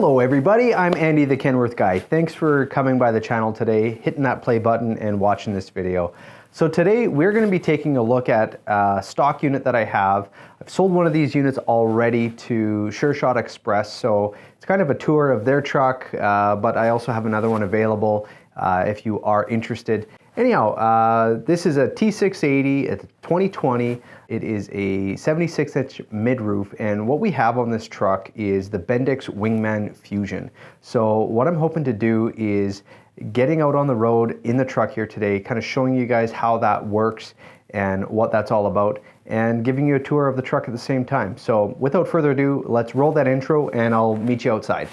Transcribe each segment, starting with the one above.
Hello everybody, I'm Andy the Kenworth Guy. Thanks for coming by the channel today, hitting that play button and watching this video. So today we're going to be taking a look at a stock unit that I have. I've sold one of these units already to Sure Shot Express, so it's kind of a tour of their truck, but I also have another one available if you are interested. Anyhow, this is a T680, it's 2020. It is a 76-inch mid-roof, and what we have on this truck is the Bendix Wingman Fusion. So what I'm hoping to do is getting out on the road in the truck here today, kind of showing you guys how that works and what that's all about, and giving you a tour of the truck at the same time. So without further ado, let's roll that intro and I'll meet you outside.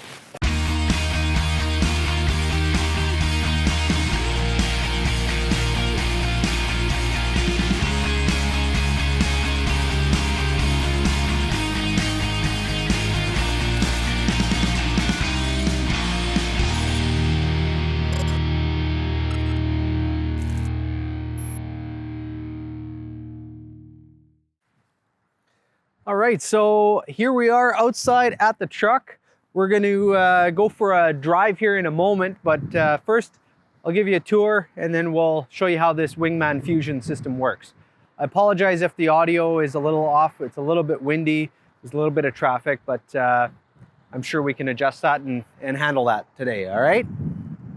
All right, so here we are outside at the truck. We're going to go for a drive here in a moment, but first I'll give you a tour and then we'll show you how this Wingman Fusion system works. I apologize if the audio is a little off. It's a little bit windy. There's a little bit of traffic, but I'm sure we can adjust that and handle that today, all right?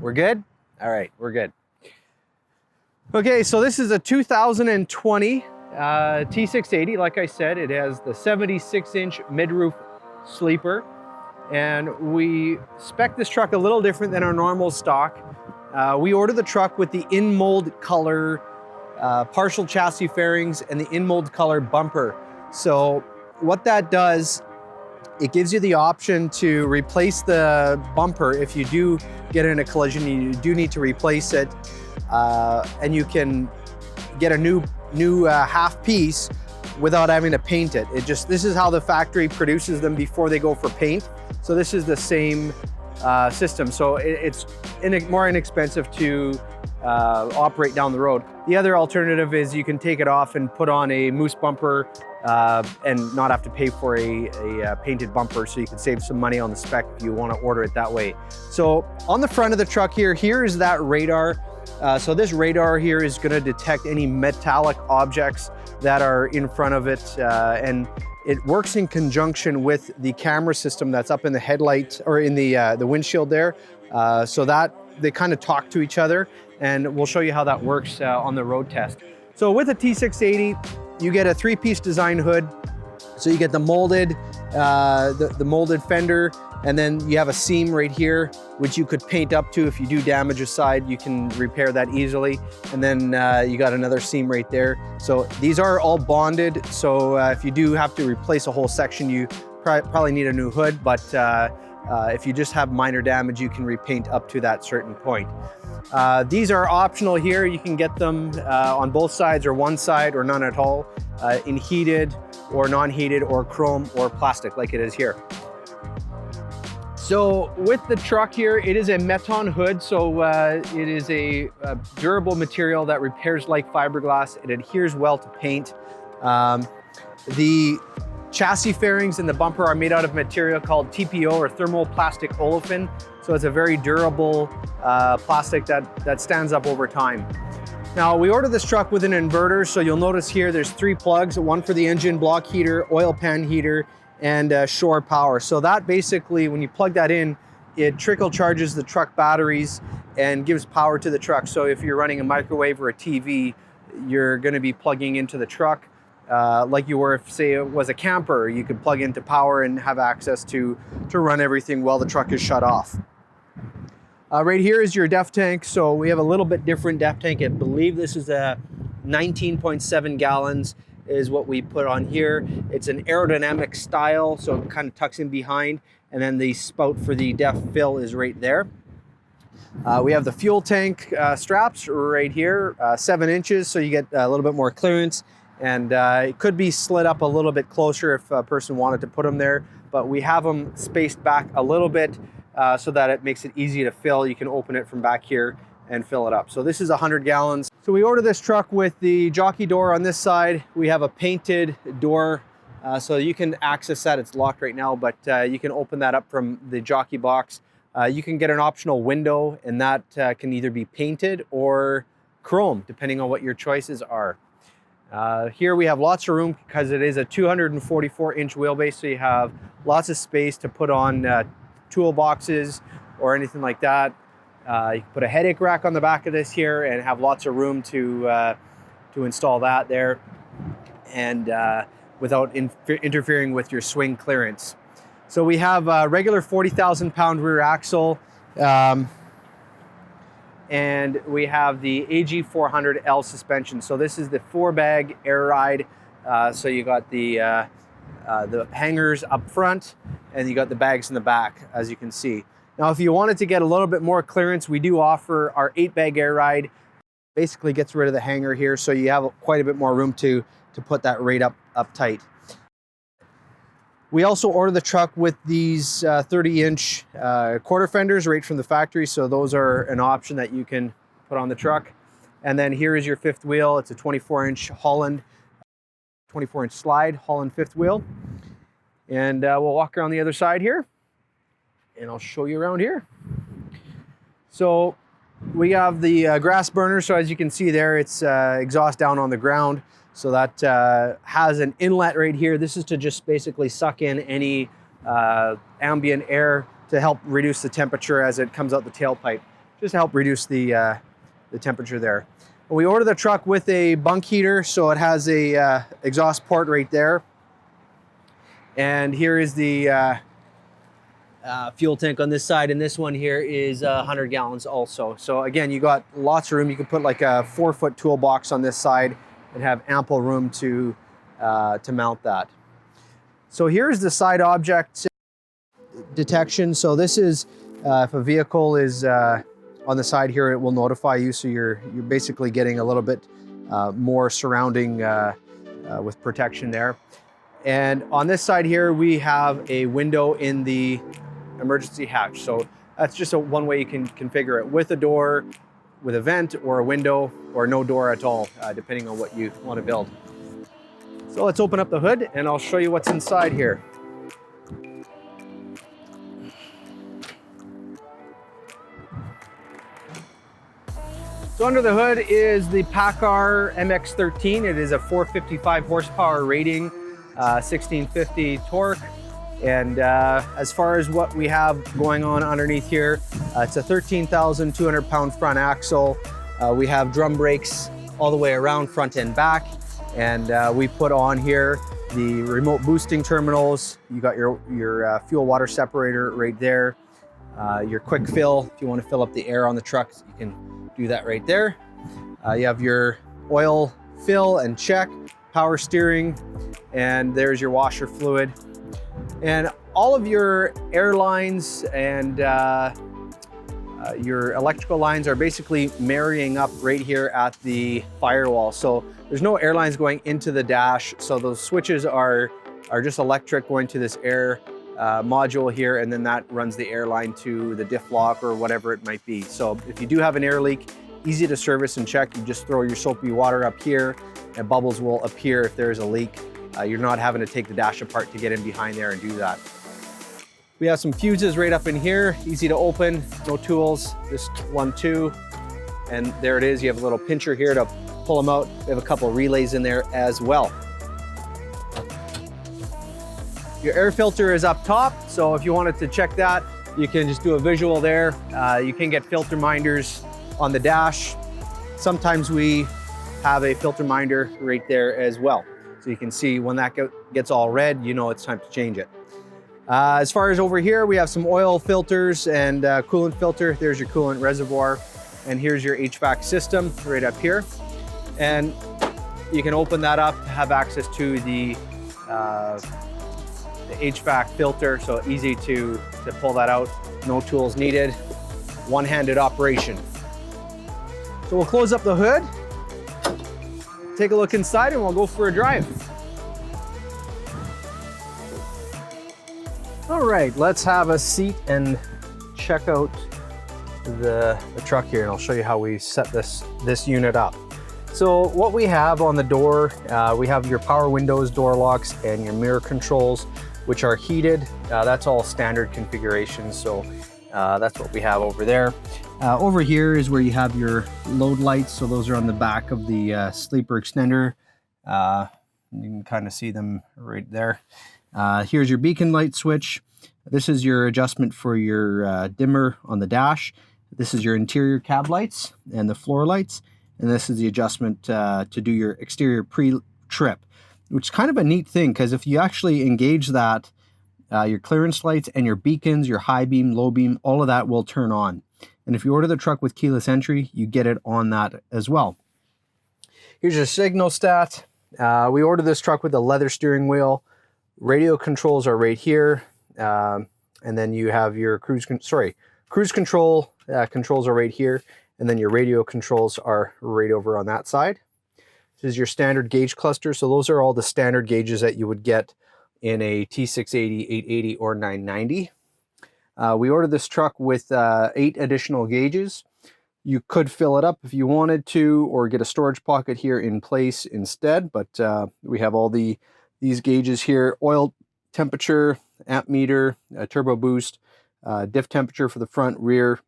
We're good? All right, we're good. Okay, so this is a 2020 T680. Like I said, it has the 76-inch mid-roof sleeper, and we spec this truck a little different than our normal stock. We ordered the truck with the in-mold color partial chassis fairings and the in-mold color bumper. So what that does, it gives you the option to replace the bumper if you do get in a collision. You do need to replace it, and you can get a new half piece without having to paint it. This is how the factory produces them before they go for paint. So this is the same system. So it's more inexpensive to operate down the road. The other alternative is you can take it off and put on a moose bumper and not have to pay for a painted bumper, so you can save some money on the spec if you want to order it that way. So on the front of the truck here is that radar. So this radar here is going to detect any metallic objects that are in front of it, and it works in conjunction with the camera system that's up in the headlight or in the windshield there, so that they kind of talk to each other, and we'll show you how that works on the road test. So with a T680, you get a three-piece design hood. So you get the molded, the molded fender, and then you have a seam right here, which you could paint up to. If you do damage a side, you can repair that easily. And then you got another seam right there. So these are all bonded. So if you do have to replace a whole section, you probably need a new hood. But if you just have minor damage, you can repaint up to that certain point. These are optional here. You can get them on both sides or one side or none at all, in heated or non-heated or chrome or plastic like it is here. So with the truck here, it is a Meton hood. So it is a durable material that repairs like fiberglass. It adheres well to paint. The chassis fairings and the bumper are made out of material called TPO, or thermoplastic olefin. So it's a very durable plastic that stands up over time. Now, we ordered this truck with an inverter, so you'll notice here there's 3 plugs, one for the engine block heater, oil pan heater, and shore power. So that basically, when you plug that in, it trickle charges the truck batteries and gives power to the truck. So if you're running a microwave or a TV, you're gonna be plugging into the truck like you were if, say, it was a camper. You could plug into power and have access to run everything while the truck is shut off. Right here is your def tank. So we have a little bit different def tank. I believe this is a 19.7 gallons is what we put on here. It's an aerodynamic style, so it kind of tucks in behind, and then the spout for the def fill is right there. We have the fuel tank straps right here, 7 inches, so you get a little bit more clearance, and it could be slid up a little bit closer if a person wanted to put them there, but we have them spaced back a little bit so that it makes it easy to fill. You can open it from back here and fill it up. So this is 100 gallons. So we ordered this truck with the jockey door on this side. We have a painted door So you can access that. It's locked right now, but you can open that up from the jockey box. You can get an optional window, and that can either be painted or chrome, depending on what your choices are. Here we have lots of room because it is a 244-inch wheelbase, so you have lots of space to put on toolboxes or anything like that. You can put a headache rack on the back of this here and have lots of room to install that there, and without interfering with your swing clearance. So we have a regular 40,000-pound rear axle, and we have the AG400L suspension. So this is the 4-bag air ride. So you got the hangers up front, and you got the bags in the back, as you can see. Now, if you wanted to get a little bit more clearance, we do offer our 8-bag air ride. Basically gets rid of the hanger here, so you have quite a bit more room to put that right up tight. We also order the truck with these 30-inch quarter fenders right from the factory, so those are an option that you can put on the truck. And then here is your fifth wheel. It's a 24-inch Holland, 24-inch slide Holland fifth wheel. And we'll walk around the other side here, and I'll show you around here. So we have the grass burner, so as you can see there, it's exhaust down on the ground. So that has an inlet right here. This is to just basically suck in any ambient air to help reduce the temperature as it comes out the tailpipe, just to help reduce the temperature there. We order the truck with a bunk heater, so it has a exhaust port right there. And here is the fuel tank on this side, and this one here is 100 gallons also. So again, you got lots of room. You can put like a 4-foot toolbox on this side and have ample room to mount that. So here's the side object detection. So this is if a vehicle is on the side here, it will notify you. So you're basically getting a little bit more surrounding with protection there. And on this side here, we have a window in the emergency hatch. So that's just one way you can configure it, with a door, with a vent, or a window, or no door at all, depending on what you want to build. So let's open up the hood and I'll show you what's inside here. So under the hood is the PACCAR MX-13. It is a 455 horsepower rating, 1650 torque. And as far as what we have going on underneath here, it's a 13,200 pound front axle. We have drum brakes all the way around, front and back. And we put on here the remote boosting terminals. You got your fuel water separator right there. Your quick fill, if you want to fill up the air on the truck, you can do that right there. You have your oil fill and check, power steering, and there's your washer fluid. And all of your air lines and your electrical lines are basically marrying up right here at the firewall. So there's no air lines going into the dash. So those switches are just electric going to this air module here, and then that runs the air line to the diff lock or whatever it might be. So if you do have an air leak, easy to service and check. You just throw your soapy water up here and bubbles will appear if there's a leak. You're not having to take the dash apart to get in behind there and do that. We have some fuses right up in here, easy to open, no tools, just 1, 2, and there it is. You have a little pincher here to pull them out. We have a couple of relays in there as well. Your air filter is up top, so if you wanted to check that, you can just do a visual there. You can get filter minders on the dash. Sometimes we have a filter minder right there as well. So you can see when that gets all red, you know it's time to change it. As far as over here, we have some oil filters and coolant filter. There's your coolant reservoir. And here's your HVAC system right up here. And you can open that up to have access to the HVAC filter. So easy to pull that out. No tools needed. One-handed operation. So we'll close up the hood, take a look inside, and we'll go for a drive. All right, let's have a seat and check out the truck here, and I'll show you how we set this unit up. So what we have on the door, we have your power windows, door locks, and your mirror controls, which are heated. That's all standard configurations, so that's what we have over there. Over here is where you have your load lights, so those are on the back of the sleeper extender. You can kind of see them right there. Here's your beacon light switch. This is your adjustment for your dimmer on the dash. This is your interior cab lights and the floor lights. And this is the adjustment to do your exterior pre-trip, which is kind of a neat thing, because if you actually engage that, your clearance lights and your beacons, your high beam, low beam, all of that will turn on. And if you order the truck with keyless entry, you get it on that as well. Here's your signal stat. We ordered this truck with a leather steering wheel. Radio controls are right here. And then you have your cruise control controls are right here. And then your radio controls are right over on that side. This is your standard gauge cluster. So those are all the standard gauges that you would get in a T680, 880, or 990. We ordered this truck with 8 additional gauges. You could fill it up if you wanted to, or get a storage pocket here in place instead. But we have all these gauges here: oil temperature, amp meter, turbo boost, diff temperature for the front, rear,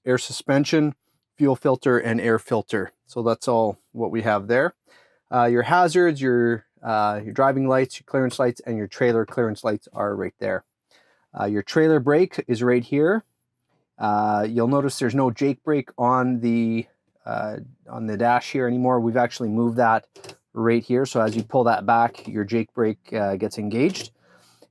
air suspension, fuel filter, and air filter. So that's all what we have there. Your hazards, your driving lights, your clearance lights, and your trailer clearance lights are right there. Your trailer brake is right here. You'll notice there's no Jake brake on the dash here anymore. We've actually moved that right here. So as you pull that back, your Jake brake gets engaged.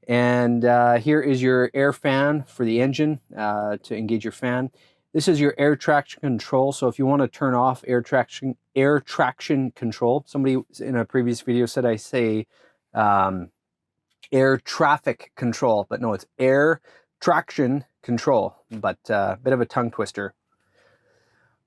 And here is your air fan for the engine to engage your fan. This is your air traction control. So if you want to turn off air traction control, somebody in a previous video said I say air traffic control, but no, it's air traction control, but a bit of a tongue twister.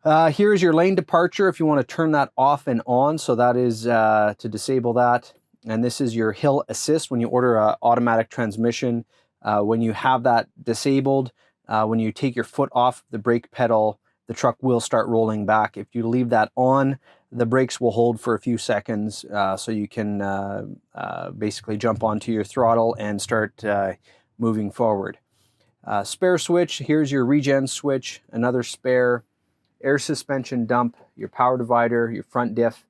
Here's your lane departure if you want to turn that off and on. So that is to disable that. And this is your hill assist when you order an automatic transmission. When you have that disabled, when you take your foot off the brake pedal, the truck will start rolling back. If you leave that on, the brakes will hold for a few seconds, so you can basically jump onto your throttle and start moving forward. Spare switch, here's your regen switch, another spare, air suspension dump, your power divider, your front diff,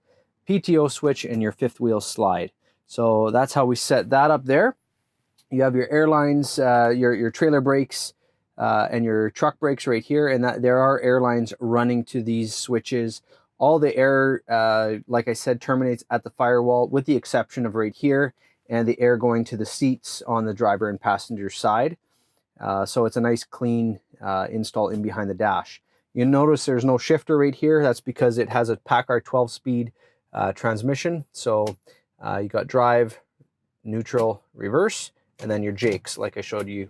PTO switch, and your fifth wheel slide. So that's how we set that up there. You have your airlines, your trailer brakes, and your truck brakes right here, and that there are air lines running to these switches. All the air, like I said, terminates at the firewall, with the exception of right here, and the air going to the seats on the driver and passenger side. So it's a nice clean install in behind the dash. You'll notice there's no shifter right here. That's because it has a Packard 12-speed transmission. So you got drive, neutral, reverse, and then your Jakes, like I showed you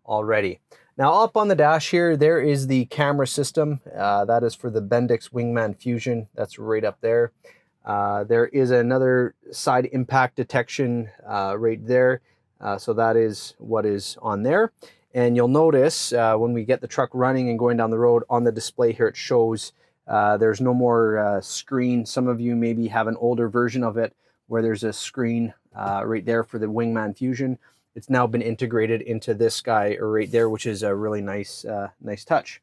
already. Now up on the dash here, there is the camera system. That is for the Bendix Wingman Fusion. That's right up there. There is another side impact detection right there. So that is what is on there. And you'll notice when we get the truck running and going down the road, on the display here it shows there's no more screen. Some of you maybe have an older version of it where there's a screen right there for the Wingman Fusion. It's now been integrated into this guy right there, which is a really nice nice touch.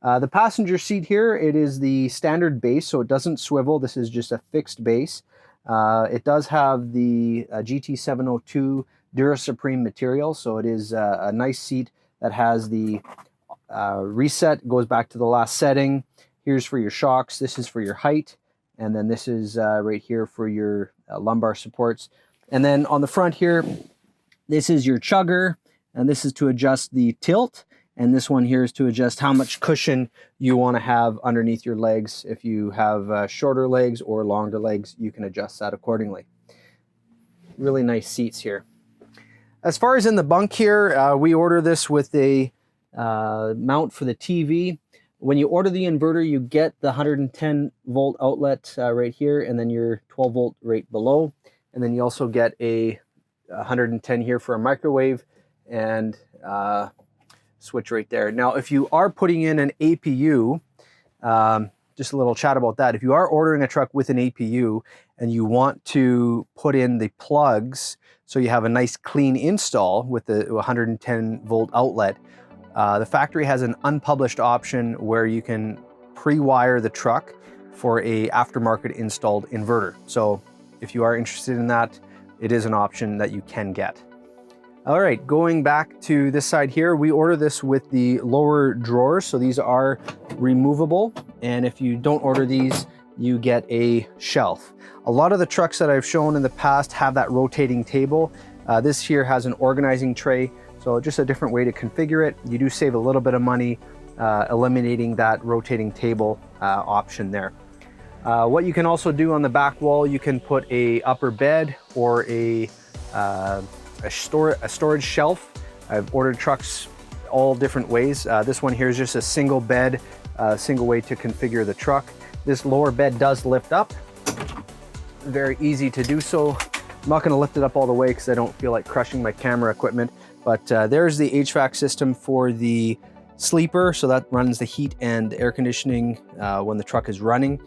The passenger seat here, it is the standard base, so it doesn't swivel. This is just a fixed base. It does have the GT702 Dura Supreme material, so it is a nice seat that has the reset, goes back to the last setting. Here's for your shocks, this is for your height, and then this is right here for your lumbar supports. And then on the front here, this is your chugger, and this is to adjust the tilt, and this one here is to adjust how much cushion you want to have underneath your legs. If you have shorter legs or longer legs, you can adjust that accordingly. Really nice seats here. As far as in the bunk here, we order this with a mount for the TV. When you order the inverter, you get the 110 volt outlet right here, and then your 12 volt right below. And then you also get a 110 here for a microwave and switch right there. Now, if you are putting in an APU, just a little chat about that. If you are ordering a truck with an APU and you want to put in the plugs so you have a nice clean install with the 110 volt outlet, the factory has an unpublished option where you can pre-wire the truck for a aftermarket installed inverter. So if you are interested in that, it is an option that you can get. All right, going back to this side here, we order this with the lower drawers. So these are removable. And if you don't order these, you get a shelf. A lot of the trucks that I've shown in the past have that rotating table. This here has an organizing tray. So just a different way to configure it. You do save a little bit of money eliminating that rotating table option there. What you can also do on the back wall, you can put a upper bed or a storage shelf. I've ordered trucks all different ways. This one here is just a single bed, single way to configure the truck. This lower bed does lift up. Very easy to do so. I'm not gonna lift it up all the way because I don't feel like crushing my camera equipment, but there's the HVAC system for the sleeper. So that runs the heat and air conditioning when the truck is running.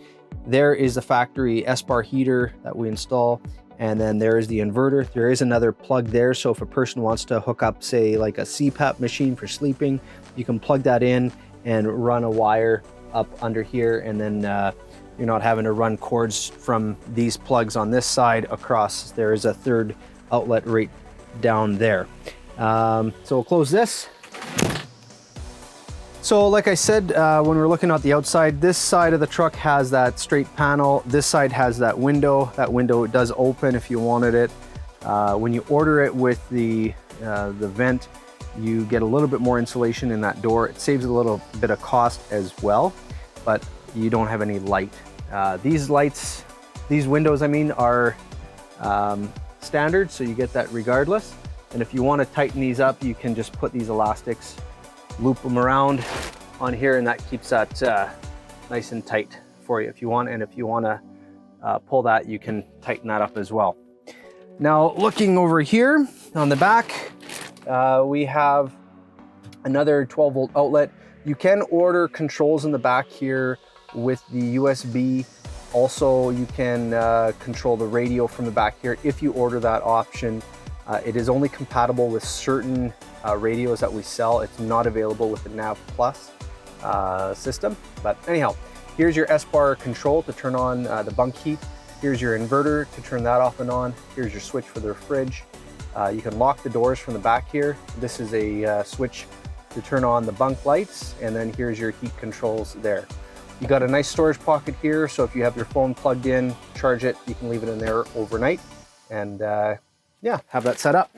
There is the factory S-bar heater that we install. And then there is the inverter. There is another plug there. So if a person wants to hook up, say like a CPAP machine for sleeping, you can plug that in and run a wire up under here. And then you're not having to run cords from these plugs on this side across. There is a third outlet right down there. So we'll close this. So like I said, when we're looking at the outside, this side of the truck has that straight panel. This side has that window. That window does open if you wanted it. When you order it with the vent, you get a little bit more insulation in that door. It saves a little bit of cost as well, but you don't have any light. These lights, these windows, I mean, are standard, so you get that regardless. And if you want to tighten these up, you can just put these elastics, loop them around on here, and that keeps that nice and tight for you if you want. And if you want to pull that, you can tighten that up as well. Now looking over here on the back, we have another 12 volt outlet. You can order controls in the back here with the USB. Also, you can control the radio from the back here if you order that option. It is only compatible with certain radios that we sell. It's not available with the Nav Plus system. But anyhow, here's your S-bar control to turn on the bunk heat. Here's your inverter to turn that off and on. Here's your switch for the fridge. You can lock the doors from the back here. This is a switch to turn on the bunk lights, and then here's your heat controls there. You got a nice storage pocket here, so if you have your phone plugged in, charge it, you can leave it in there overnight, and yeah, have that set up.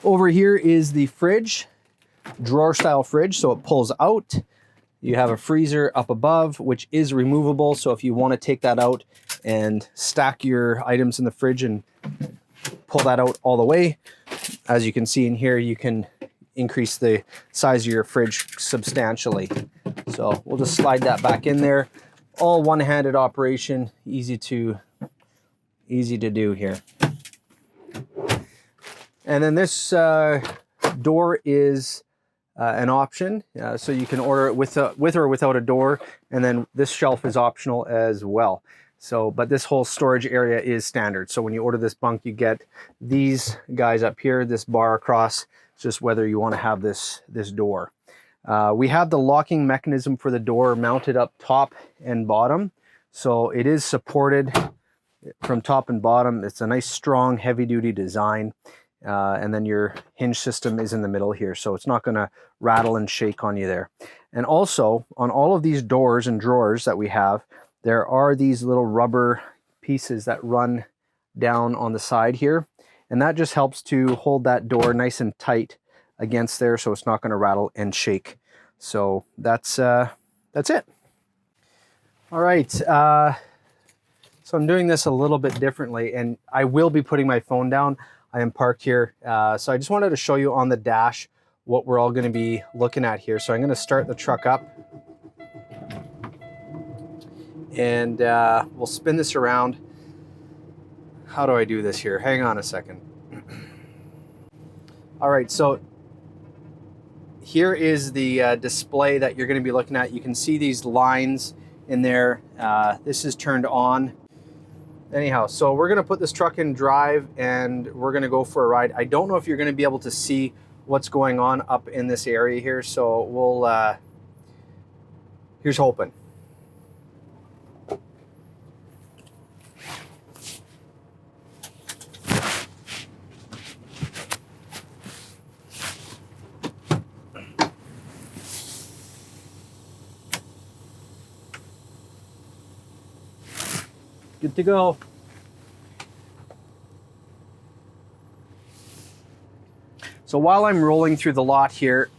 Over here is the fridge, drawer style fridge, so it pulls out. You have a freezer up above, which is removable, so if you want to take that out and stack your items in the fridge and pull that out all the way, as you can see in here, you can increase the size of your fridge substantially. So we'll just slide that back in there. All one-handed operation, easy to do here. And then this door is an option, so you can order it with or without a door, and then this shelf is optional as well. So, but this whole storage area is standard. So when you order this bunk, you get these guys up here, this bar across. It's just whether you want to have this door. We have the locking mechanism for the door mounted up top and bottom, so it is supported from top and bottom. It's a nice, strong, heavy-duty design. And then your hinge system is in the middle here, so it's not going to rattle and shake on you there. And also, on all of these doors and drawers that we have, there are these little rubber pieces that run down on the side here, and that just helps to hold that door nice and tight against there, so it's not going to rattle and shake. So that's it. All right. So I'm doing this a little bit differently, and I will be putting my phone down. I am parked here. So I just wanted to show you on the dash what we're all going to be looking at here. So I'm going to start the truck up, and we'll spin this around. How do I do this here? Hang on a second. All right, so here is the display that you're going to be looking at. You can see these lines in there. This is turned on. Anyhow, so we're gonna put this truck in drive and we're gonna go for a ride. I don't know if you're gonna be able to see what's going on up in this area here, so we'll, here's hoping. Good to go. So while I'm rolling through the lot here,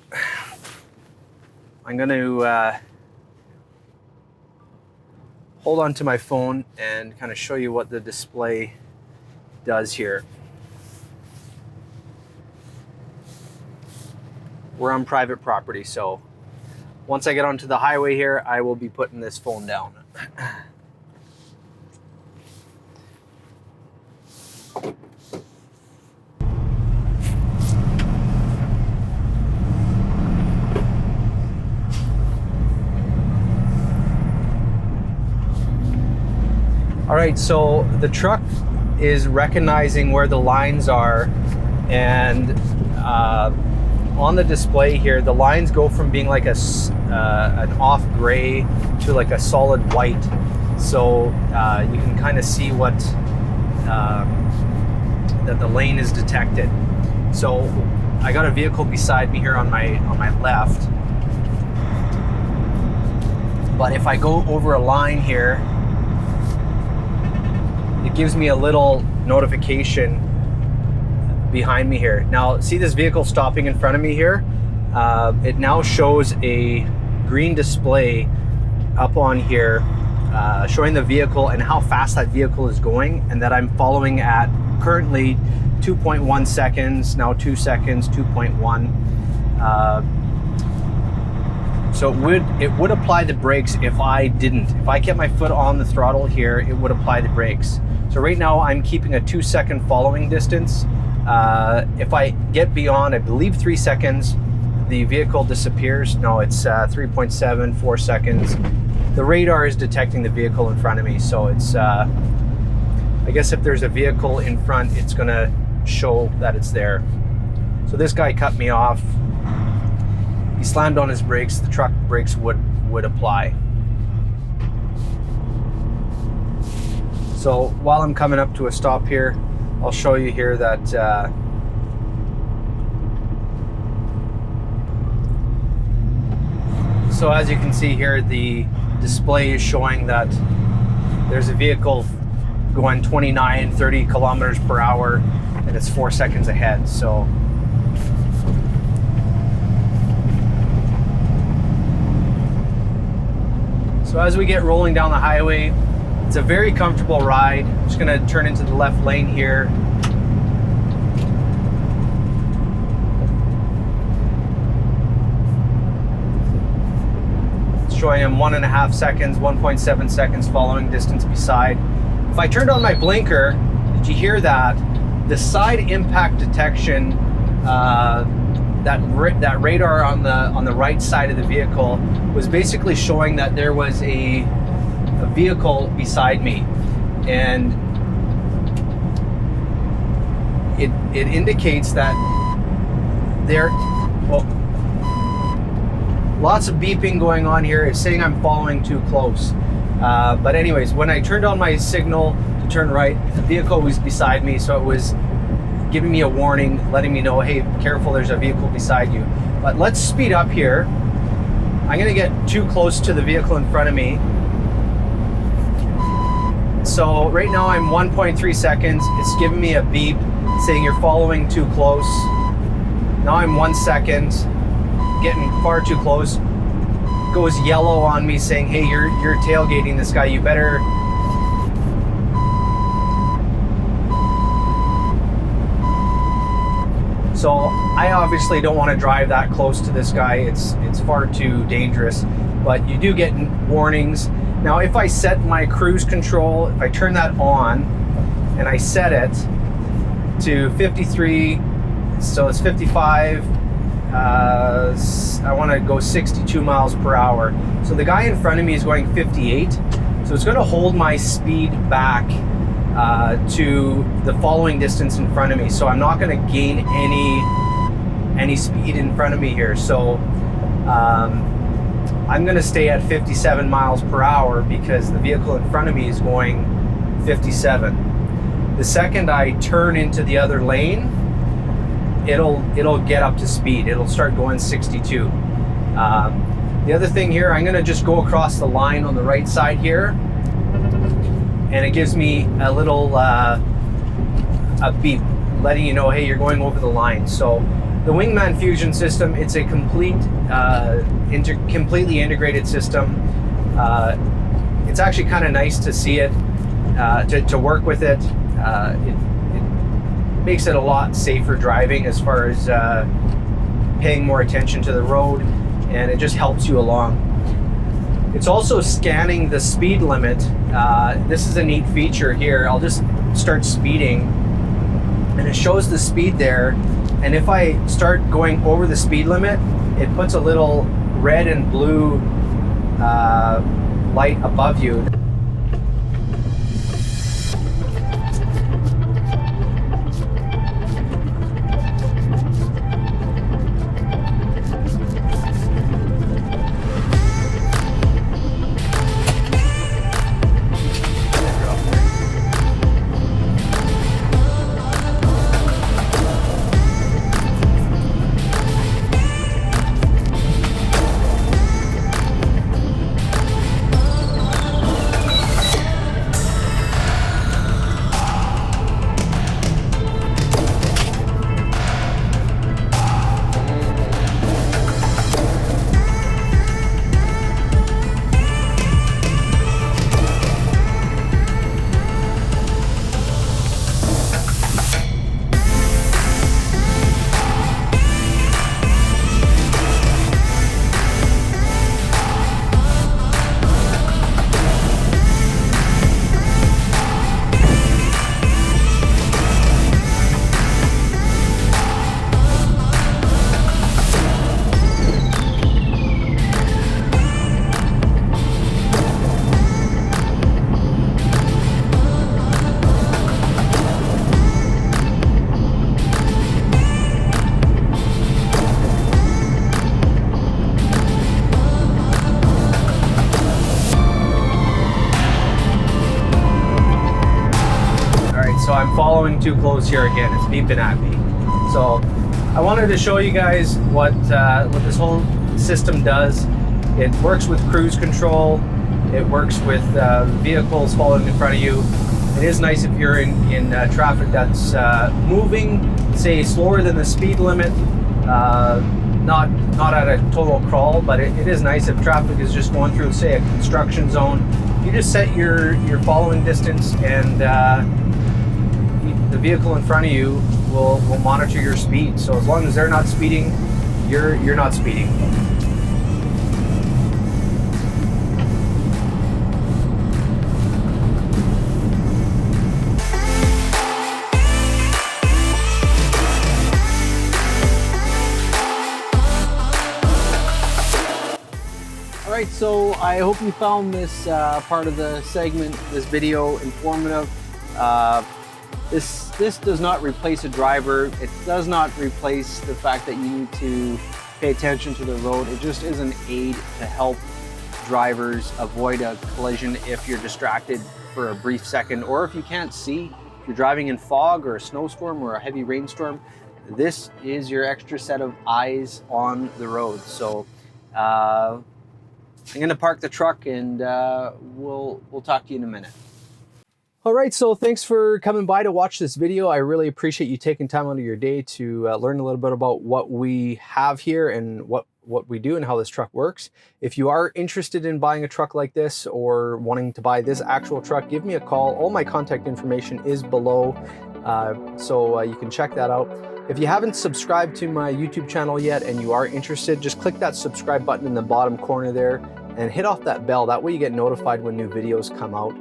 I'm going to hold on to my phone and kind of show you what the display does here. We're on private property, so once I get onto the highway here, I will be putting this phone down. All right, so the truck is recognizing where the lines are, and on the display here, the lines go from being like an off gray to like a solid white. So you can kind of see what that the lane is detected. So I got a vehicle beside me here on my left, but if I go over a line here, it gives me a little notification behind me here. Now, see this vehicle stopping in front of me here? It now shows a green display up on here, showing the vehicle and how fast that vehicle is going, and that I'm following at currently 2.1 seconds, now 2 seconds, 2.1. So it would apply the brakes if I didn't. If I kept my foot on the throttle here, it would apply the brakes. So right now I'm keeping a 2 second following distance. If I get beyond, I believe 3 seconds, the vehicle disappears. No, it's 3.7, 4 seconds. The radar is detecting the vehicle in front of me. So it's, I guess if there's a vehicle in front, it's gonna show that it's there. So this guy cut me off. He slammed on his brakes. The truck brakes would apply. So while I'm coming up to a stop here, I'll show you here that so as you can see here, the display is showing that there's a vehicle going 29, 30 kilometers per hour, and it's 4 seconds ahead. So as we get rolling down the highway, it's a very comfortable ride. I'm just gonna turn into the left lane here. It's showing him 1.5 seconds, 1.7 seconds following distance beside. If I turned on my blinker, did you hear that? The side impact detection, that radar on the right side of the vehicle was basically showing that there was a vehicle beside me, and it indicates that there, well, lots of beeping going on here. It's saying I'm following too close. But anyways, when I turned on my signal to turn right, the vehicle was beside me, so it was giving me a warning, letting me know, hey, careful, there's a vehicle beside you. But let's speed up here. I'm gonna get too close to the vehicle in front of me. So right now I'm 1.3 seconds. It's giving me a beep saying you're following too close. Now I'm 1 second, getting far too close. Goes yellow on me saying, hey, you're tailgating this guy, you better. So I obviously don't want to drive that close to this guy. It's far too dangerous, but you do get warnings. Now, if I set my cruise control, if I turn that on and I set it to 53, so it's 55, I want to go 62 miles per hour. So the guy in front of me is going 58. So it's going to hold my speed back to the following distance in front of me. So I'm not going to gain any speed in front of me here. So I'm going to stay at 57 miles per hour because the vehicle in front of me is going 57. The second I turn into the other lane, it'll get up to speed. It'll start going 62. The other thing here, I'm going to just go across the line on the right side here, and it gives me a little a beep letting you know, hey, you're going over the line. So the Wingman Fusion system, it's a complete, completely integrated system. It's actually kind of nice to see it, to work with it. It makes it a lot safer driving as far as paying more attention to the road, and it just helps you along. It's also scanning the speed limit. This is a neat feature here. I'll just start speeding, and it shows the speed there. And if I start going over the speed limit, it puts a little red and blue light above you. So I'm following too close here again. It's beeping at me. So I wanted to show you guys what this whole system does. It works with cruise control. It works with vehicles following in front of you. It is nice if you're in traffic that's moving, say, slower than the speed limit. Not at a total crawl, but it is nice if traffic is just going through, say, a construction zone. You just set your following distance, and the vehicle in front of you will monitor your speed. So as long as they're not speeding, you're not speeding. All right, so I hope you found this part of the segment, this video, informative. This does not replace a driver. It does not replace the fact that you need to pay attention to the road. It just is an aid to help drivers avoid a collision if you're distracted for a brief second, or if you can't see, if you're driving in fog or a snowstorm or a heavy rainstorm. This is your extra set of eyes on the road. So I'm gonna park the truck, and we'll talk to you in a minute. All right, so thanks for coming by to watch this video. I really appreciate you taking time out of your day to learn a little bit about what we have here and what we do and how this truck works. If you are interested in buying a truck like this or wanting to buy this actual truck, give me a call. All my contact information is below, so you can check that out. If you haven't subscribed to my YouTube channel yet and you are interested, just click that subscribe button in the bottom corner there and hit off that bell. That way you get notified when new videos come out.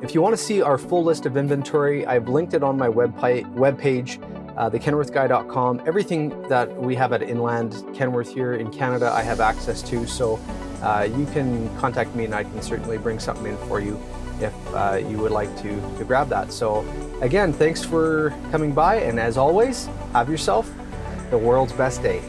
If you want to see our full list of inventory, I've linked it on my webpage. the KenworthGuy.com. Everything that we have at Inland Kenworth here in Canada, I have access to. So you can contact me and I can certainly bring something in for you if you would like to grab that. So again, thanks for coming by, and as always, have yourself the world's best day.